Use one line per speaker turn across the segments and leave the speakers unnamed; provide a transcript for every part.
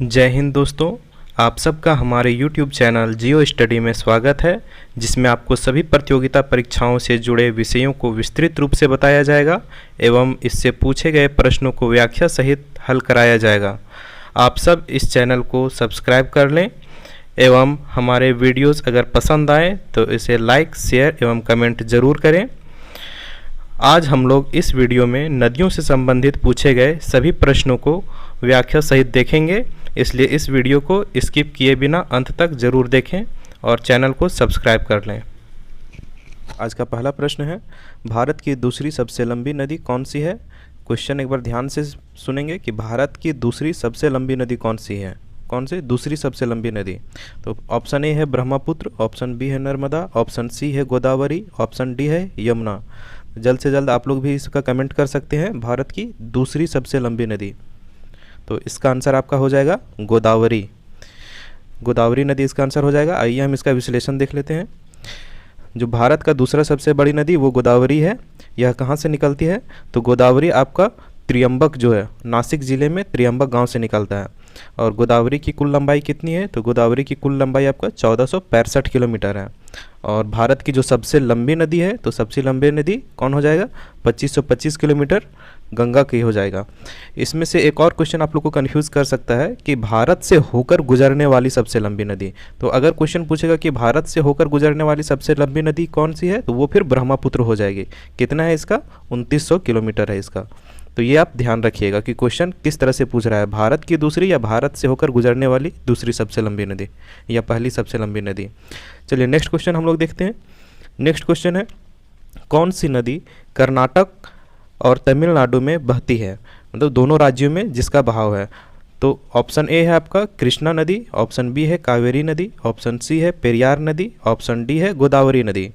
जय हिंद दोस्तों, आप सबका हमारे YouTube चैनल जियो स्टडी में स्वागत है, जिसमें आपको सभी प्रतियोगिता परीक्षाओं से जुड़े विषयों को विस्तृत रूप से बताया जाएगा एवं इससे पूछे गए प्रश्नों को व्याख्या सहित हल कराया जाएगा। आप सब इस चैनल को सब्सक्राइब कर लें एवं हमारे वीडियोस अगर पसंद आए तो इसे लाइक, शेयर एवं कमेंट ज़रूर करें। आज हम लोग इस वीडियो में नदियों से संबंधित पूछे गए सभी प्रश्नों को व्याख्या सहित देखेंगे, इसलिए इस वीडियो को स्किप किए बिना अंत तक ज़रूर देखें और चैनल को सब्सक्राइब कर लें। आज का पहला प्रश्न है, भारत की दूसरी सबसे लंबी नदी कौन सी है? क्वेश्चन एक बार ध्यान से सुनेंगे कि भारत की दूसरी सबसे लंबी नदी कौन सी है, कौन सी दूसरी सबसे लंबी नदी। तो ऑप्शन ए है ब्रह्मपुत्र, ऑप्शन बी है नर्मदा, ऑप्शन सी है गोदावरी, ऑप्शन डी है यमुना। जल्द से जल्द आप लोग भी इसका कमेंट कर सकते हैं, भारत की दूसरी सबसे लंबी नदी। तो इसका आंसर आपका हो जाएगा गोदावरी। गोदावरी नदी इसका आंसर हो जाएगा। आइए हम इसका विश्लेषण देख लेते हैं। जो भारत का दूसरा सबसे बड़ी नदी वो गोदावरी है। यह कहाँ से निकलती है? तो गोदावरी आपका त्रियंबक जो है, नासिक ज़िले में त्रियंबक गांव से निकलता है। और गोदावरी की कुल लंबाई कितनी है? तो गोदावरी की कुल लंबाई आपका 1465 किलोमीटर है। और भारत की जो सबसे लंबी नदी है, तो सबसे लंबी नदी कौन हो जाएगा? 2525 किलोमीटर गंगा की हो जाएगा। इसमें से एक और क्वेश्चन आप लोग को कंफ्यूज कर सकता है कि भारत से होकर गुजरने वाली सबसे लंबी नदी। तो अगर क्वेश्चन पूछेगा कि भारत से होकर गुजरने वाली सबसे लंबी नदी कौन सी है, तो वो फिर ब्रह्मपुत्र हो जाएगी। कितना है इसका? 2900 किलोमीटर है इसका। तो ये आप ध्यान रखिएगा कि क्वेश्चन किस तरह से पूछ रहा है, भारत की दूसरी या भारत से होकर गुजरने वाली दूसरी सबसे लंबी नदी या पहली सबसे लंबी नदी। चलिए नेक्स्ट क्वेश्चन हम लोग देखते हैं। नेक्स्ट क्वेश्चन है, कौन सी नदी कर्नाटक और तमिलनाडु में बहती है? मतलब दोनों राज्यों में जिसका बहाव है। तो ऑप्शन ए है आपका कृष्णा नदी, ऑप्शन बी है कावेरी नदी, ऑप्शन सी है पेरियार नदी, ऑप्शन डी है गोदावरी नदी।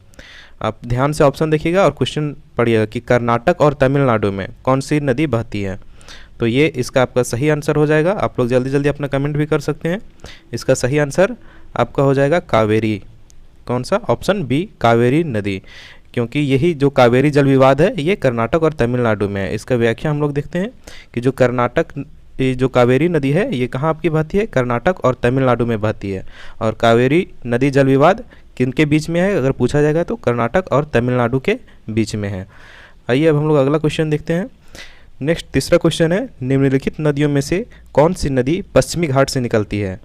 आप ध्यान से ऑप्शन देखिएगा और क्वेश्चन पढ़िएगा कि कर्नाटक और तमिलनाडु में कौन सी नदी बहती है। तो ये इसका आपका सही आंसर हो जाएगा। आप लोग जल्दी जल्दी अपना कमेंट भी कर सकते हैं। इसका सही आंसर आपका हो जाएगा कावेरी। कौन सा? ऑप्शन बी कावेरी नदी, क्योंकि यही जो कावेरी जल विवाद है ये कर्नाटक और तमिलनाडु में है। इसका व्याख्या हम लोग देखते हैं कि जो कावेरी नदी है ये कहाँ आपकी बहती है? कर्नाटक और तमिलनाडु में बहती है। और कावेरी नदी जल विवाद किनके बीच में है अगर पूछा जाएगा तो कर्नाटक और तमिलनाडु के बीच में है। आइए अब हम लोग अगला क्वेश्चन देखते हैं। नेक्स्ट तीसरा क्वेश्चन है, निम्नलिखित नदियों में से कौन सी नदी पश्चिमी घाट से निकलती है?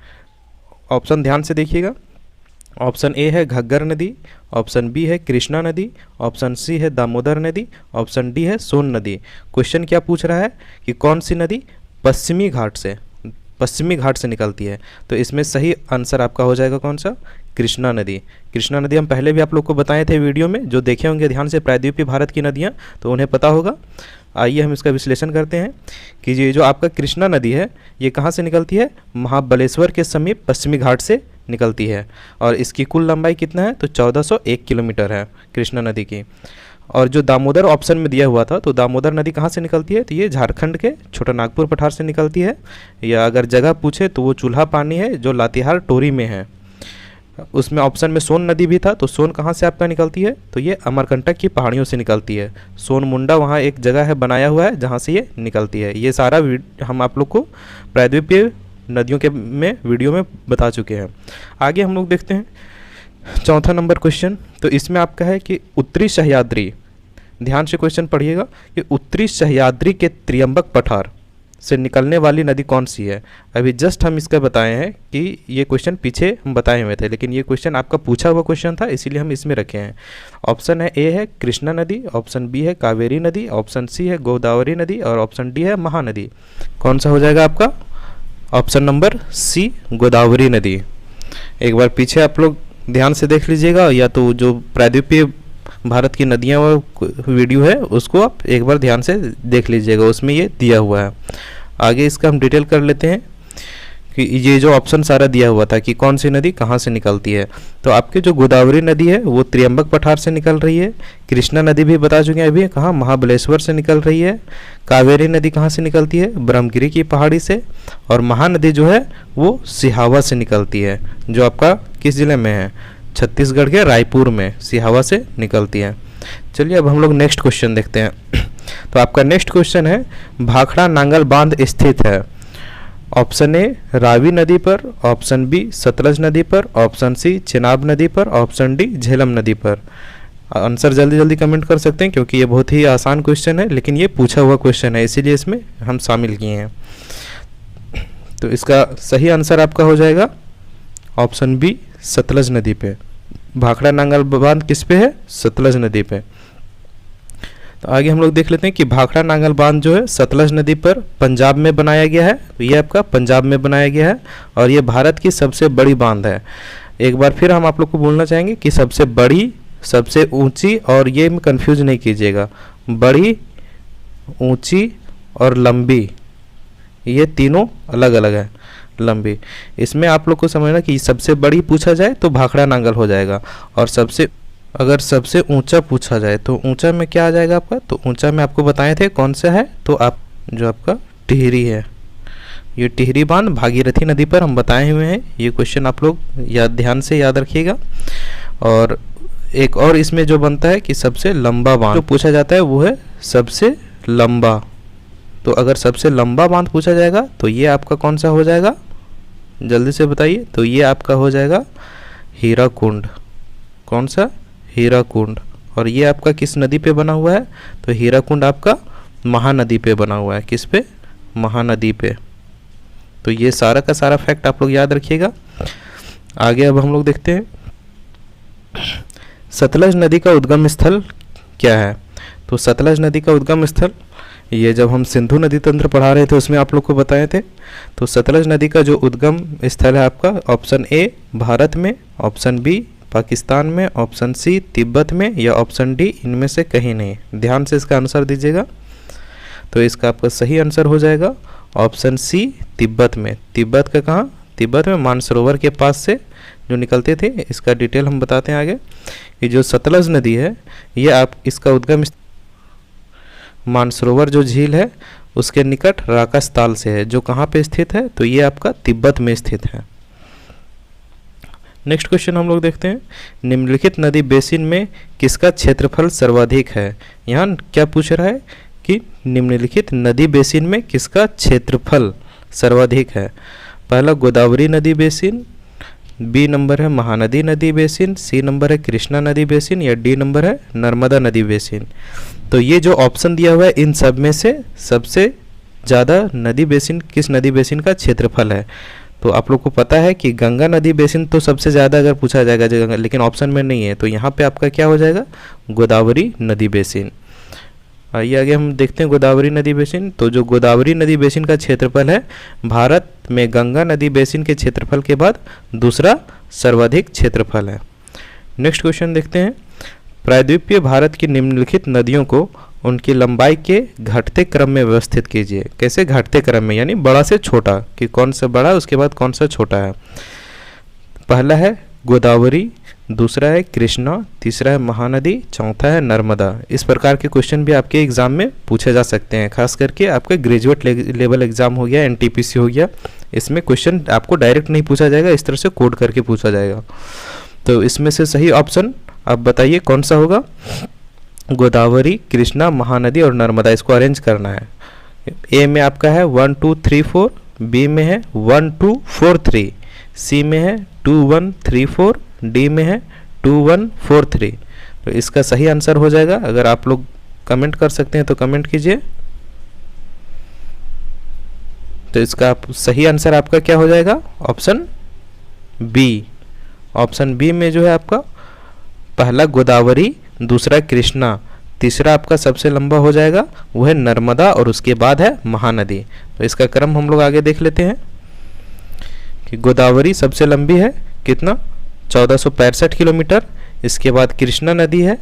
ऑप्शन ध्यान से देखिएगा। ऑप्शन ए है घग्गर नदी, ऑप्शन बी है कृष्णा नदी, ऑप्शन सी है दामोदर नदी, ऑप्शन डी है सोन नदी। क्वेश्चन क्या पूछ रहा है कि कौन सी नदी पश्चिमी घाट से निकलती है। तो इसमें सही आंसर आपका हो जाएगा कौन सा? कृष्णा नदी। कृष्णा नदी हम पहले भी आप लोग को बताए थे वीडियो में, जो देखे होंगे ध्यान से प्रायद्वीपीय भारत की नदियाँ, तो उन्हें पता होगा। आइए हम इसका विश्लेषण करते हैं कि ये जो आपका कृष्णा नदी है ये कहाँ से निकलती है? महाबलेश्वर के समीप पश्चिमी घाट से निकलती है। और इसकी कुल लंबाई कितना है? तो 1401 किलोमीटर है कृष्णा नदी की। और जो दामोदर ऑप्शन में दिया हुआ था, तो दामोदर नदी कहाँ से निकलती है? तो ये झारखंड के छोटा नागपुर पठार से निकलती है। या अगर जगह पूछे तो वो चूल्हा पानी है जो लातेहार टोरी में है। उसमें ऑप्शन में सोन नदी भी था, तो सोन कहाँ से आपका निकलती है? तो ये अमरकंटक की पहाड़ियों से निकलती है। सोन मुंडा वहाँ एक जगह है बनाया हुआ है जहाँ से ये निकलती है। ये सारा हम आप लोग को प्रायद्वीपीय नदियों के वीडियो में बता चुके हैं। आगे हम लोग देखते हैं चौथा नंबर क्वेश्चन। तो इसमें आपका है कि उत्तरी सह्याद्री, ध्यान से क्वेश्चन पढ़िएगा, कि उत्तरी सह्याद्री के त्रियंबक पठार से निकलने वाली नदी कौन सी है? अभी जस्ट हम इसका बताए हैं कि ये क्वेश्चन पीछे हम बताए हुए थे, लेकिन ये क्वेश्चन आपका पूछा हुआ क्वेश्चन था, इसीलिए हम इसमें रखे हैं। ऑप्शन है ए है कृष्णा नदी, ऑप्शन बी है कावेरी नदी, ऑप्शन सी है गोदावरी नदी और ऑप्शन डी है महानदी। कौन सा हो जाएगा आपका? ऑप्शन नंबर सी गोदावरी नदी। एक बार पीछे आप लोग ध्यान से देख लीजिएगा, या तो जो प्रायद्वीपीय भारत की नदियाँ वीडियो है उसको आप एक बार ध्यान से देख लीजिएगा, उसमें ये दिया हुआ है। आगे इसका हम डिटेल कर लेते हैं कि ये जो ऑप्शन सारा दिया हुआ था कि कौन सी नदी कहाँ से निकलती है। तो आपकी जो गोदावरी नदी है वो त्रियंबक पठार से निकल रही है। कृष्णा नदी भी बता चुके हैं अभी, कहाँ? महाबलेश्वर से निकल रही है। कावेरी नदी कहाँ से निकलती है? ब्रह्मगिरी की पहाड़ी से। और महानदी जो है वो सिहावा से निकलती है, जो आपका किस जिले में है? छत्तीसगढ़ के रायपुर में सिहावा से निकलती है। चलिए अब हम लोग नेक्स्ट क्वेश्चन देखते हैं। तो आपका नेक्स्ट क्वेश्चन है, भाखड़ा नांगल बांध स्थित है। ऑप्शन ए रावी नदी पर, ऑप्शन बी सतलज नदी पर, ऑप्शन सी चेनाब नदी पर, ऑप्शन डी झेलम नदी पर। आंसर जल्दी जल्दी कमेंट कर सकते हैं क्योंकि ये बहुत ही आसान क्वेश्चन है, लेकिन ये पूछा हुआ क्वेश्चन है इसीलिए इसमें हम शामिल किए हैं। तो इसका सही आंसर आपका हो जाएगा ऑप्शन बी सतलज नदी पे। भाखड़ा नांगल बांध किस पे है? सतलज नदी पे। तो आगे हम लोग देख लेते हैं कि भाखड़ा नांगल बांध जो है सतलज नदी पर पंजाब में बनाया गया है। तो ये आपका पंजाब में बनाया गया है और ये भारत की सबसे बड़ी बांध है। एक बार फिर हम आप लोग को बोलना चाहेंगे कि सबसे बड़ी, सबसे ऊंची, और ये में कंफ्यूज नहीं कीजिएगा, बड़ी, ऊंची और लंबी, ये तीनों अलग अलग है। लंबी, इसमें आप लोग को समझना कि सबसे बड़ी पूछा जाए तो भाखड़ा नांगल हो जाएगा, और अगर सबसे ऊंचा पूछा जाए तो ऊंचा में क्या आ जाएगा आपका? तो ऊंचा में आपको बताए थे कौन सा है, तो आप जो आपका टिहरी है, ये टिहरी बांध भागीरथी नदी पर हम बताए हुए हैं। ये क्वेश्चन आप लोग ध्यान से याद रखिएगा। और एक और इसमें जो बनता है कि सबसे लंबा बांध जो पूछा जाता है वो है सबसे लंबा। तो अगर सबसे लंबा बांध पूछा जाएगा तो ये आपका कौन सा हो जाएगा? जल्दी से बताइए। तो ये आपका हो जाएगा हीराकुंड। कौन सा? हीराकुंड। और ये आपका किस नदी पे बना हुआ है? तो हीराकुंड आपका महानदी पे बना हुआ है। किस पे? महानदी पे। तो ये सारा का सारा फैक्ट आप लोग याद रखिएगा। आगे अब हम लोग देखते हैं सतलज नदी का उद्गम स्थल क्या है। तो सतलज नदी का उद्गम स्थल, ये जब हम सिंधु नदी तंत्र पढ़ा रहे थे उसमें आप लोग को बताए थे। तो सतलज नदी का जो उद्गम स्थल है आपका, ऑप्शन ए भारत में, ऑप्शन बी पाकिस्तान में, ऑप्शन सी तिब्बत में, या ऑप्शन डी इनमें से कहीं नहीं। ध्यान से इसका आंसर दीजिएगा। तो इसका आपका सही आंसर हो जाएगा ऑप्शन सी तिब्बत में। तिब्बत का कहाँ? तिब्बत में मानसरोवर के पास से जो निकलते थे। इसका डिटेल हम बताते हैं आगे। ये जो सतलज नदी है ये आप इसका उद्गम मानसरोवर जो झील है उसके निकट राकस ताल से है, जो कहाँ पे स्थित है? तो ये आपका तिब्बत में स्थित है। नेक्स्ट क्वेश्चन हम लोग देखते हैं, निम्नलिखित नदी बेसिन में किसका क्षेत्रफल सर्वाधिक है। यहाँ क्या पूछ रहा है कि निम्नलिखित नदी बेसिन में किसका क्षेत्रफल सर्वाधिक है। पहला गोदावरी नदी बेसिन, बी नंबर है महानदी नदी बेसिन, सी नंबर है कृष्णा नदी बेसिन, या डी नंबर है नर्मदा नदी बेसिन। तो ये जो ऑप्शन दिया हुआ है इन सब में से सबसे ज़्यादा नदी बेसिन किस नदी बेसिन का क्षेत्रफल है। तो आप लोग को पता है कि गंगा नदी बेसिन तो सबसे ज़्यादा अगर पूछा जाएगा, लेकिन ऑप्शन में नहीं है, तो यहाँ पे आपका क्या हो जाएगा? गोदावरी नदी बेसिन। आइए आगे हम देखते हैं गोदावरी नदी बेसिन। तो जो गोदावरी नदी बेसिन का क्षेत्रफल है भारत में गंगा नदी बेसिन के क्षेत्रफल के बाद दूसरा सर्वाधिक क्षेत्रफल है। नेक्स्ट क्वेश्चन देखते हैं, प्रायद्वीपीय भारत की निम्नलिखित नदियों को उनकी लंबाई के घटते क्रम में व्यवस्थित कीजिए। कैसे घटते क्रम में? यानी बड़ा से छोटा, कि कौन सा बड़ा उसके बाद कौन सा छोटा है। पहला है गोदावरी, दूसरा है कृष्णा, तीसरा है महानदी, चौथा है नर्मदा। इस प्रकार के क्वेश्चन भी आपके एग्जाम में पूछे जा सकते हैं, खास करके आपका ग्रेजुएट लेवल एग्जाम हो गया, एनटीपीसी हो गया, इसमें क्वेश्चन आपको डायरेक्ट नहीं पूछा जाएगा, इस तरह से कोड करके पूछा जाएगा। तो इसमें से सही ऑप्शन आप बताइए कौन सा होगा। गोदावरी, कृष्णा, महानदी और नर्मदा, इसको अरेंज करना है। ए में आपका है 1 2 3 4, बी में है 1 2 4 3, सी में है 2 1 3 4, डी में है 2 1 4 3। तो इसका सही आंसर हो जाएगा। अगर आप लोग कमेंट कर सकते हैं तो कमेंट कीजिए। तो इसका सही आंसर आपका क्या हो जाएगा? Option B. ऑप्शन बी में जो है आपका पहला गोदावरी, दूसरा कृष्णा, तीसरा आपका सबसे लंबा हो जाएगा वो है नर्मदा, और उसके बाद है महानदी। तो इसका क्रम हम लोग आगे देख लेते हैं कि गोदावरी सबसे लंबी है, कितना? 1465 किलोमीटर। इसके बाद कृष्णा नदी है,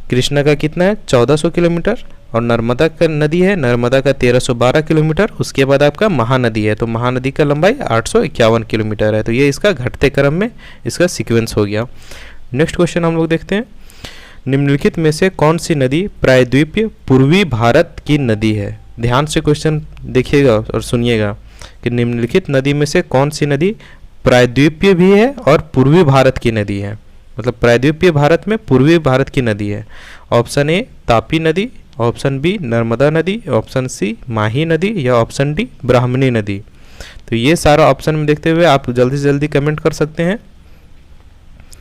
कृष्णा का कितना है? 1400 किलोमीटर। और नर्मदा का नदी है, नर्मदा का 1312 किलोमीटर। उसके बाद आपका महानदी है, तो महानदी का लंबाई 851 किलोमीटर है। तो ये इसका घटते क्रम में इसका सीक्वेंस हो गया। नेक्स्ट क्वेश्चन हम लोग देखते हैं, निम्नलिखित में से कौन सी नदी प्रायद्वीपीय पूर्वी भारत की नदी है। ध्यान से क्वेश्चन देखिएगा और सुनिएगा कि निम्नलिखित नदी में से कौन सी नदी प्रायद्वीपीय भी है और पूर्वी भारत की नदी है। मतलब प्रायद्वीपीय भारत में पूर्वी भारत की नदी है। ऑप्शन ए तापी नदी, ऑप्शन बी नर्मदा नदी, ऑप्शन सी माही नदी, या ऑप्शन डी ब्राह्मणी नदी। तो ये सारा ऑप्शन में देखते हुए आप जल्दी से जल्दी कमेंट कर सकते हैं।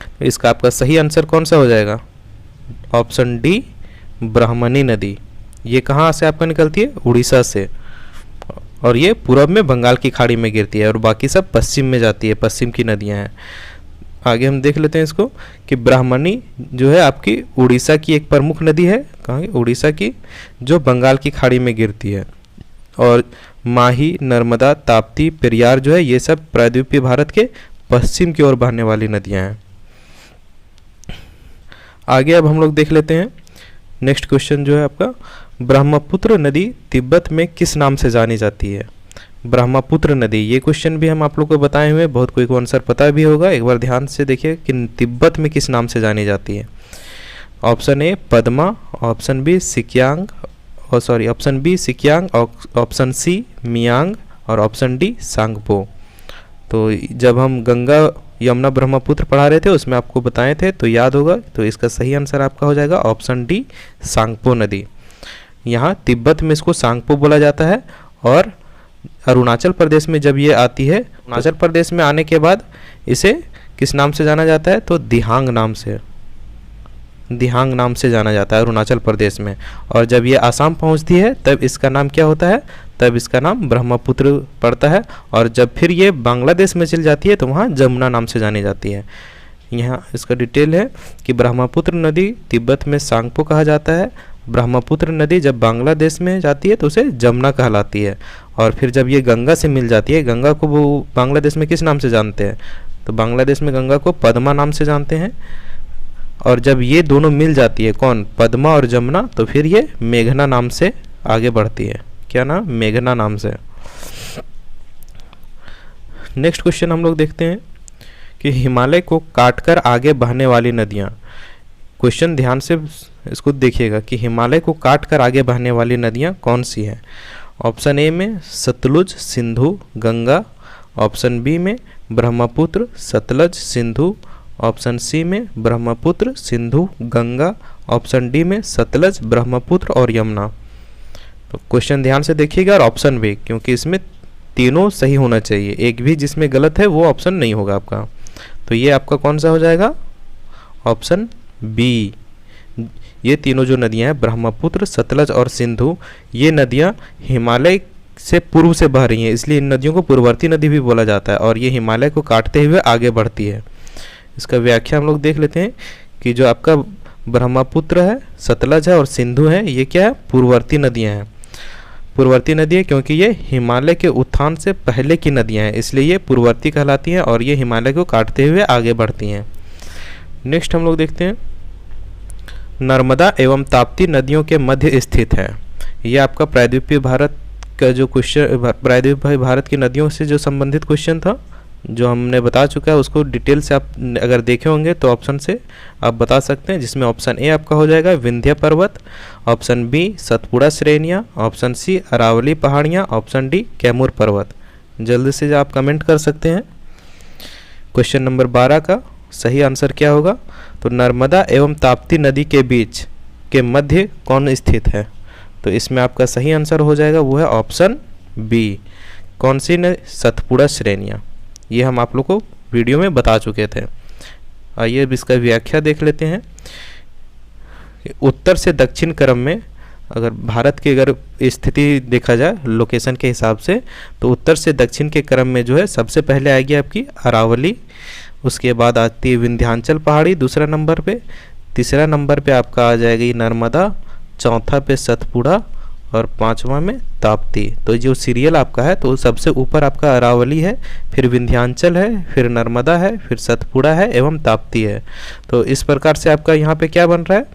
तो इसका आपका सही आंसर कौन सा हो जाएगा? ऑप्शन डी, ब्राह्मणी नदी। ये कहाँ से आपका निकलती है? उड़ीसा से, और ये पूर्व में बंगाल की खाड़ी में गिरती है और बाकी सब पश्चिम में जाती है, पश्चिम की नदियाँ हैं। आगे हम देख लेते हैं इसको कि ब्राह्मणी जो है आपकी उड़ीसा की एक प्रमुख नदी है। कहाँ की? उड़ीसा की, जो बंगाल की खाड़ी में गिरती है। और माही, नर्मदा, ताप्ती, पेरियार जो है ये सब प्रायद्वीपीय भारत के पश्चिम की ओर बहने वाली नदियाँ हैं। आगे अब हम लोग देख लेते हैं नेक्स्ट क्वेश्चन जो है आपका, ब्रह्मपुत्र नदी तिब्बत में किस नाम से जानी जाती है? ब्रह्मपुत्र नदी, ये क्वेश्चन भी हम आप लोग को बताए हुए, बहुत कोई को आंसर पता भी होगा। एक बार ध्यान से देखिए कि तिब्बत में किस नाम से जानी जाती है। Option A Padma, option B Siang, option B Siang, option C Miyang और ऑप्शन डी सांगपो। तो जब हम गंगा यमुना ब्रह्मपुत्र पढ़ा रहे थे उसमें आपको बताए थे, तो याद होगा। तो इसका सही आंसर आपका हो जाएगा ऑप्शन डी, सांगपो नदी। यहाँ तिब्बत में इसको सांगपो बोला जाता है। और अरुणाचल प्रदेश में जब ये आती है, अरुणाचल प्रदेश में आने के बाद इसे किस नाम से जाना जाता है? तो दिहांग नाम से, दिहांग नाम से जाना जाता है अरुणाचल प्रदेश में। और जब ये आसाम पहुंचती है तब इसका नाम क्या होता है? तब इसका नाम ब्रह्मपुत्र पड़ता है। और जब फिर ये बांग्लादेश में चल जाती है तो वहाँ जमुना नाम से जानी जाती है। यहाँ इसका डिटेल है कि ब्रह्मपुत्र नदी तिब्बत में सांगपो कहा जाता है। ब्रह्मपुत्र नदी जब बांग्लादेश में जाती है तो उसे जमुना कहलाती है। और फिर जब ये गंगा से मिल जाती है, गंगा को वो बांग्लादेश में किस नाम से जानते हैं? तो बांग्लादेश में गंगा को पद्मा नाम से जानते हैं। और जब ये दोनों मिल जाती है, कौन? पद्मा और जमुना, तो फिर ये मेघना नाम से आगे बढ़ती है। क्या नाम? मेघना नाम से। नेक्स्ट क्वेश्चन हम लोग देखते हैं कि हिमालय को काटकर आगे बहने वाली नदियाँ। क्वेश्चन ध्यान से इसको देखिएगा कि हिमालय को काटकर आगे बहने वाली नदियाँ कौन सी हैं? ऑप्शन ए में सतलुज, सिंधु, गंगा। ऑप्शन बी में ब्रह्मपुत्र, सतलज, सिंधु। ऑप्शन सी में ब्रह्मपुत्र, सिंधु, गंगा। ऑप्शन डी में सतलज, ब्रह्मपुत्र और यमुना। तो क्वेश्चन ध्यान से देखिएगा और ऑप्शन भी, क्योंकि इसमें तीनों सही होना चाहिए, एक भी जिसमें गलत है वो ऑप्शन नहीं होगा आपका। तो ये आपका कौन सा हो जाएगा? Option B. ये तीनों जो नदियां हैं ब्रह्मपुत्र, सतलज और सिंधु, ये नदियां हिमालय से पूर्व से बह रही हैं, इसलिए इन नदियों को पूर्ववर्ती नदी भी बोला जाता है। और ये हिमालय को काटते हुए आगे बढ़ती है। इसका व्याख्या हम लोग देख लेते हैं कि जो आपका ब्रह्मपुत्र है, सतलज है और सिंधु है, ये क्या है? पूर्ववर्ती नदियाँ हैं। पूर्ववर्ती नदी है क्योंकि ये हिमालय के उत्थान से पहले की नदियाँ हैं, इसलिए ये पूर्ववर्ती कहलाती हैं और ये हिमालय को काटते हुए आगे बढ़ती हैं। नेक्स्ट हम लोग देखते हैं, नर्मदा एवं ताप्ती नदियों के मध्य स्थित है। ये आपका प्रायद्वीपीय भारत का जो क्वेश्चन, प्रायद्वीपीय भारत की नदियों से जो संबंधित क्वेश्चन था, जो हमने बता चुका है, उसको डिटेल से आप अगर देखे होंगे तो ऑप्शन से आप बता सकते हैं, जिसमें ऑप्शन ए आपका हो जाएगा विंध्य पर्वत, ऑप्शन बी सतपुड़ा श्रेणियाँ, ऑप्शन सी अरावली पहाड़ियाँ, ऑप्शन डी कैमूर पर्वत। जल्दी से आप कमेंट कर सकते हैं। क्वेश्चन नंबर 12 का सही आंसर क्या होगा? तो नर्मदा एवं ताप्ती नदी के बीच के मध्य कौन स्थित है? तो इसमें आपका सही आंसर हो जाएगा वो है ऑप्शन बी। कौन सी न? सतपुड़ा श्रेणियाँ। ये हम आप लोग को वीडियो में बता चुके थे। आइए अब इसका व्याख्या देख लेते हैं। उत्तर से दक्षिण क्रम में अगर भारत की अगर स्थिति देखा जाए लोकेशन के हिसाब से, तो उत्तर से दक्षिण के क्रम में जो है सबसे पहले आएगी आपकी अरावली, उसके बाद आती है विंध्याचल पहाड़ी दूसरा नंबर पे, तीसरा नंबर पे आपका आ जाएगी नर्मदा, चौथा पे सतपुड़ा और पांचवा में ताप्ती। तो जो सीरियल आपका है तो सबसे ऊपर आपका अरावली है, फिर विंध्याचल है, फिर नर्मदा है, फिर सतपुड़ा है एवं ताप्ती है। तो इस प्रकार से आपका यहाँ पे क्या बन रहा है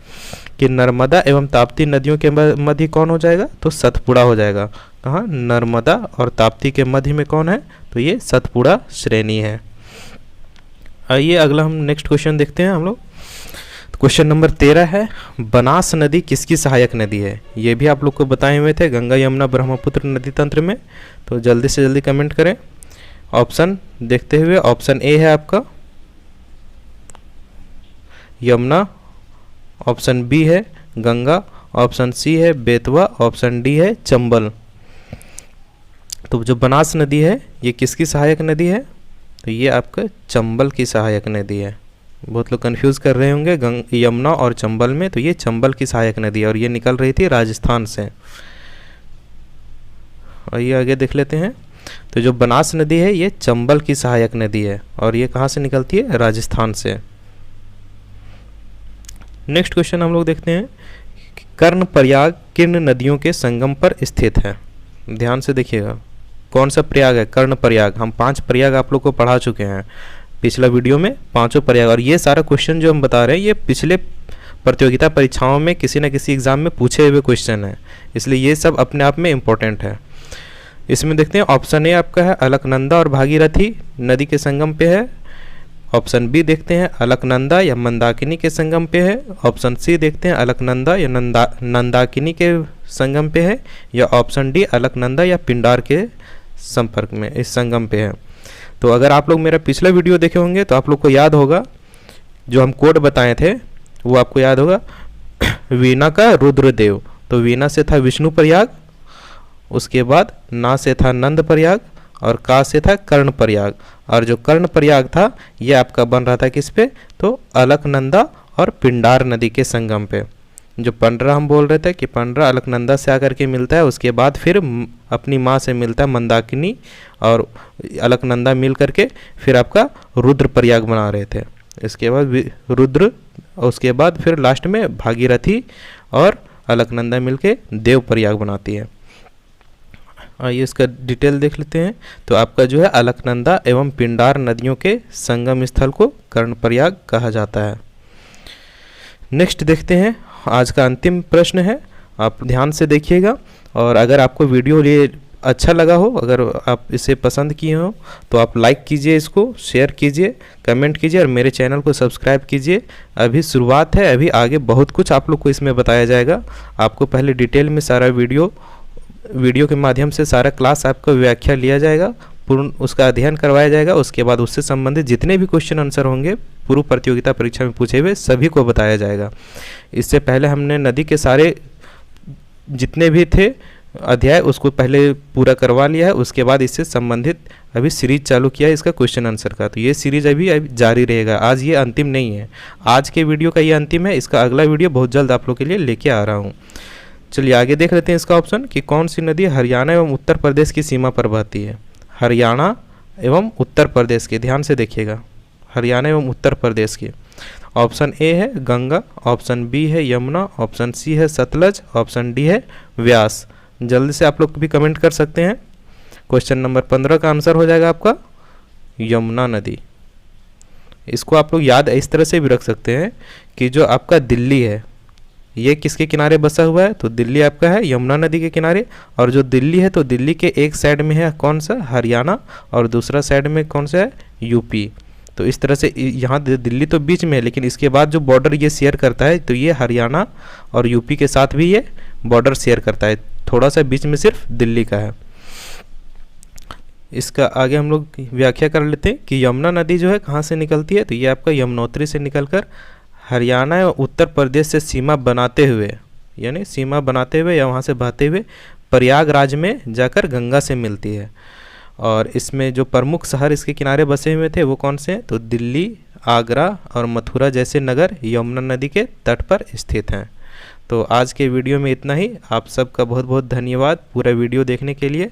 कि नर्मदा एवं ताप्ती नदियों के मध्य कौन हो जाएगा? तो सतपुड़ा हो जाएगा। कहाँ? नर्मदा और ताप्ती के मध्य में कौन है? तो ये सतपुड़ा श्रेणी है। आइए अगला हम नेक्स्ट क्वेश्चन देखते हैं हम लोग। क्वेश्चन नंबर 13 है, बनास नदी किसकी सहायक नदी है? ये भी आप लोग को बताए हुए थे गंगा यमुना ब्रह्मपुत्र नदी तंत्र में। तो जल्दी से जल्दी कमेंट करें ऑप्शन देखते हुए। ऑप्शन ए है आपका यमुना, ऑप्शन बी है गंगा, ऑप्शन सी है बेतवा, ऑप्शन डी है चंबल। तो जो बनास नदी है ये किसकी सहायक नदी है? तो ये आपका चंबल की सहायक नदी है। बहुत लोग कंफ्यूज कर रहे होंगे यमुना और चंबल में, तो ये चंबल की सहायक नदी है और ये निकल रही थी राजस्थान से। और ये आगे देख लेते हैं। तो जो बनास नदी है ये चंबल की सहायक नदी है और ये कहाँ से निकलती है? राजस्थान से। नेक्स्ट क्वेश्चन हम लोग देखते हैं। कर्णप्रयाग किन नदियों के संगम पर स्थित है? ध्यान से देखिएगा, कौन सा प्रयाग है? कर्णप्रयाग। हम 5 प्रयाग आप लोग को पढ़ा चुके हैं पिछला वीडियो में, 5 प्रयाग। और ये सारा क्वेश्चन जो हम बता रहे हैं ये पिछले प्रतियोगिता परीक्षाओं में किसी न किसी एग्जाम में पूछे हुए क्वेश्चन है, इसलिए ये सब अपने आप में इम्पोर्टेंट है। इसमें देखते हैं ऑप्शन ए आपका है अलकनंदा और भागीरथी नदी के संगम पे है। ऑप्शन बी देखते हैं अलकनंदा या मंदाकिनी के संगम पे है। ऑप्शन सी देखते हैं अलकनंदा या नंदाकिनी के संगम पे है। या ऑप्शन डी अलकनंदा या पिंडार के संपर्क में इस संगम पे है। तो अगर आप लोग मेरा पिछला वीडियो देखे होंगे तो आप लोग को याद होगा जो हम कोड बताए थे वो आपको याद होगा। वीणा का रुद्रदेव, तो वीणा से था विष्णु प्रयाग, उसके बाद ना से था नंद प्रयाग और का से था कर्ण प्रयाग। और जो कर्ण प्रयाग था ये आपका बन रहा था किस पे? तो अलकनंदा और पिंडार नदी के संगम पे। जो पंडरा हम बोल रहे थे कि पंडरा अलकनंदा से आकर के मिलता है, उसके बाद फिर अपनी माँ से मिलता है मंदाकिनी और अलकनंदा मिल करके फिर आपका रुद्र प्रयाग बना रहे थे। इसके बाद रुद्र, उसके बाद फिर लास्ट में भागीरथी और अलकनंदा मिलके देव प्रयाग बनाती है। आइए इसका डिटेल देख लेते हैं। तो आपका जो है अलकनंदा एवं पिंडार नदियों के संगम स्थल को कर्णप्रयाग कहा जाता है। नेक्स्ट देखते हैं, आज का अंतिम प्रश्न है, आप ध्यान से देखिएगा। और अगर आपको वीडियो ये अच्छा लगा हो, अगर आप इसे पसंद किए हो तो आप लाइक कीजिए, इसको शेयर कीजिए, कमेंट कीजिए और मेरे चैनल को सब्सक्राइब कीजिए। अभी शुरुआत है, अभी आगे बहुत कुछ आप लोग को इसमें बताया जाएगा। आपको पहले डिटेल में सारा वीडियो के माध्यम से सारा क्लास आपको व्याख्या लिया जाएगा, पूर्ण उसका अध्ययन करवाया जाएगा। उसके बाद उससे संबंधित जितने भी क्वेश्चन आंसर होंगे पूर्व प्रतियोगिता परीक्षा में पूछे हुए सभी को बताया जाएगा। इससे पहले हमने नदी के सारे जितने भी थे अध्याय उसको पहले पूरा करवा लिया है। उसके बाद इससे संबंधित अभी सीरीज चालू किया है इसका क्वेश्चन आंसर का। तो ये सीरीज अभी जारी रहेगा, आज ये अंतिम नहीं है। आज के वीडियो का ये अंतिम है, इसका अगला वीडियो बहुत जल्द आप लोग के लिए लेके आ रहा हूँ। चलिए आगे देख लेते हैं इसका ऑप्शन कि कौन सी नदी हरियाणा एवं उत्तर प्रदेश की सीमा पर बहती है। हरियाणा एवं उत्तर प्रदेश की, ध्यान से देखिएगा, हरियाणा एवं उत्तर प्रदेश की। ऑप्शन ए है गंगा, ऑप्शन बी है यमुना, ऑप्शन सी है सतलज, ऑप्शन डी है व्यास। जल्दी से आप लोग भी कमेंट कर सकते हैं। क्वेश्चन नंबर 15 का आंसर हो जाएगा आपका यमुना नदी। इसको आप लोग याद इस तरह से भी रख सकते हैं कि जो आपका दिल्ली है ये किसके किनारे बसा हुआ है? तो दिल्ली आपका है यमुना नदी के किनारे। और जो दिल्ली है तो दिल्ली के एक साइड में है कौन सा? हरियाणा, और दूसरा साइड में कौन सा है? यूपी। तो इस तरह से यहाँ दिल्ली तो बीच में है, लेकिन इसके बाद जो बॉर्डर ये शेयर करता है तो ये हरियाणा और यूपी के साथ भी ये बॉर्डर शेयर करता है। थोड़ा सा बीच में सिर्फ दिल्ली का है। इसका आगे हम लोग व्याख्या कर लेते हैं कि यमुना नदी जो है कहाँ से निकलती है। तो ये आपका यमुनोत्री से निकलकर हरियाणा और उत्तर प्रदेश से सीमा बनाते हुए, यानी सीमा बनाते हुए या वहाँ से बहते हुए प्रयागराज में जाकर गंगा से मिलती है। और इसमें जो प्रमुख शहर इसके किनारे बसे हुए थे वो कौन से हैं? तो दिल्ली, आगरा और मथुरा जैसे नगर यमुना नदी के तट पर स्थित हैं। तो आज के वीडियो में इतना ही। आप सबका बहुत बहुत धन्यवाद पूरा वीडियो देखने के लिए।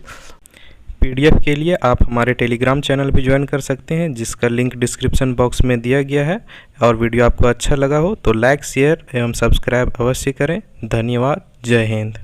पीडीएफ के लिए आप हमारे टेलीग्राम चैनल भी ज्वाइन कर सकते हैं, जिसका लिंक डिस्क्रिप्शन बॉक्स में दिया गया है। और वीडियो आपको अच्छा लगा हो तो लाइक, शेयर एवं सब्सक्राइब अवश्य करें। धन्यवाद। जय हिंद।